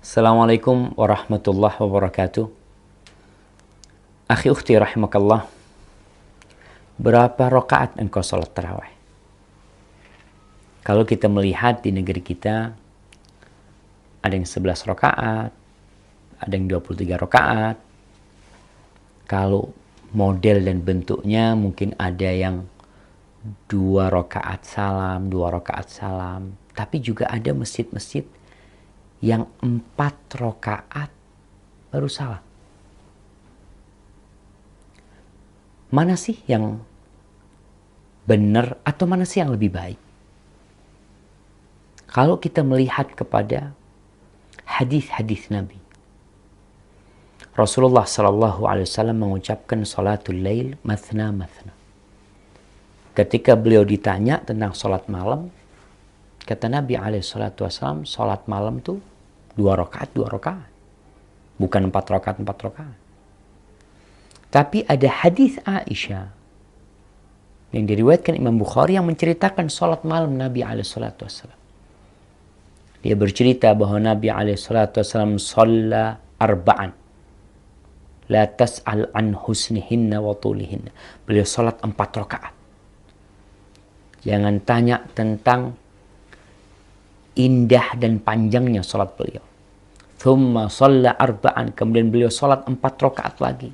Assalamualaikum warahmatullahi wabarakatuh. Akhi ukhti rahimakallah. Berapa rakaat engkau salat tarawih? Kalau kita melihat di negeri kita, ada yang 11 rakaat, ada yang 23 rakaat. Kalau model dan bentuknya mungkin ada yang 2 rakaat salam, 2 rakaat salam. Tapi juga ada masjid-masjid yang 4 rakaat baru salam. Mana sih yang benar atau mana sih yang lebih baik? Kalau kita melihat kepada hadis-hadis Nabi, Rasulullah Sallallahu Alaihi Wasallam mengucapkan salatul lail mathna mathna. Ketika beliau ditanya tentang salat malam, kata Nabi Alaihi Wasallam, salat malam tuh 2 rakaat, 2 rakaat, bukan 4 rakaat, 4 rakaat. Tapi ada hadis Aisyah yang diriwayatkan Imam Bukhari yang menceritakan salat malam Nabi SAW. Dia bercerita bahwa Nabi SAW shalla arba'an. La tas'al an husnihinna wa tulihinna. Beliau salat 4 rakaat. Jangan tanya tentang indah dan panjangnya salat beliau. Thumma shalla arba'an. Kemudian beliau salat 4 rakaat lagi.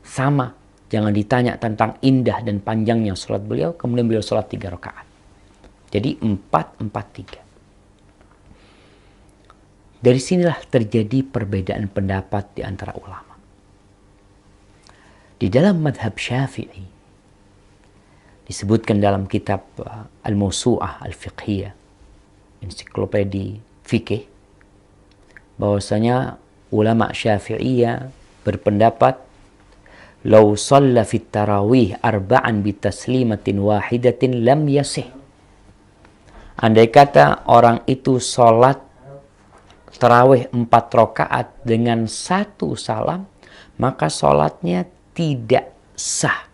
Sama, jangan ditanya tentang indah dan panjangnya salat beliau, kemudian beliau salat 3 rakaat. Jadi 4, 4, 3. Dari sinilah terjadi perbedaan pendapat di antara ulama. Di dalam madhab Syafi'i, disebutkan dalam kitab Al-Mawsu'ah Al-Fiqhiyah, ensiklopedi fikih, bahwasanya ulama Syafi'iyah berpendapat Lau shalla fit tarawih arba'an bitaslimatin wahidatin lam yasih. Andai kata orang itu sholat tarawih 4 rakaat dengan 1 salam, maka sholatnya tidak sah.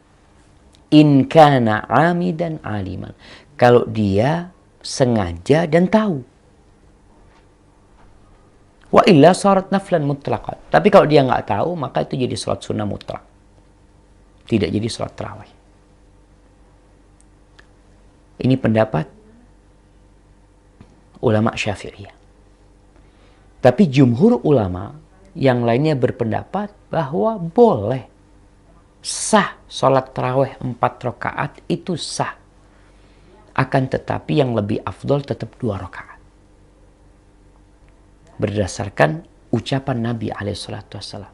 In kana amidan aliman. Kalau dia sengaja dan tahu. Wa illa sarat naflan mutlaqan. Tapi kalau dia nggak tahu, maka itu jadi sholat sunnah mutlak. Tidak jadi sholat tarawih. Ini pendapat ulama Syafi'iyah. Tapi jumhur ulama yang lainnya berpendapat bahwa boleh sah sholat tarawih 4 rakaat itu sah. Akan tetapi yang lebih afdol tetap 2 rakaat. Berdasarkan ucapan Nabi SAW.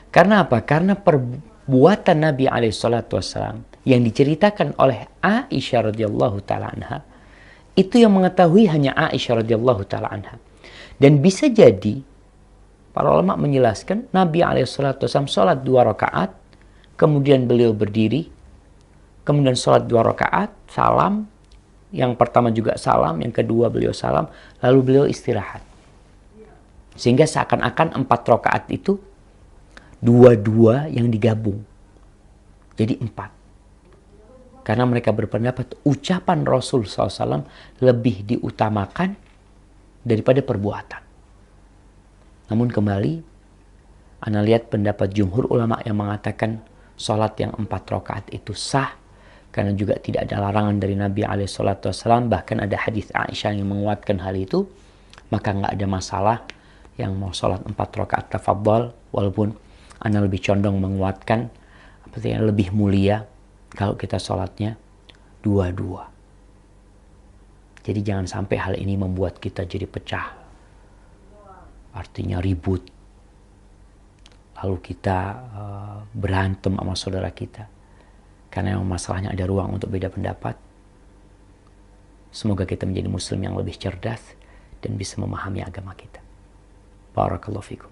Karena apa? Karena perbuatan Nabi SAW yang diceritakan oleh Aisyah radhiyallahu taala anha, itu yang mengetahui hanya Aisyah radhiyallahu taala anha. Dan bisa jadi para ulama menjelaskan Nabi SAW sholat 2 rakaat, kemudian beliau berdiri, kemudian sholat 2 rakaat, salam, yang pertama juga salam, yang kedua beliau salam, lalu beliau istirahat. Sehingga seakan-akan 4 rakaat itu dua-dua yang digabung. Jadi 4. Karena mereka berpendapat ucapan Rasul SAW lebih diutamakan daripada perbuatan. Namun kembali, Anda lihat pendapat jumhur ulama yang mengatakan sholat yang 4 rakaat itu sah. Karena juga tidak ada larangan dari Nabi SAW. Bahkan ada hadis Aisyah yang menguatkan hal itu. Maka nggak ada masalah yang mau sholat 4 rakaat tafadhal. Walaupun Anda lebih condong menguatkan yang lebih mulia kalau kita sholatnya 2-2. Jadi jangan sampai hal ini membuat kita jadi pecah. Artinya ribut. Lalu kita berantem sama saudara kita. Karena yang masalahnya ada ruang untuk beda pendapat. Semoga kita menjadi muslim yang lebih cerdas dan bisa memahami agama kita. Barakallahu fikum.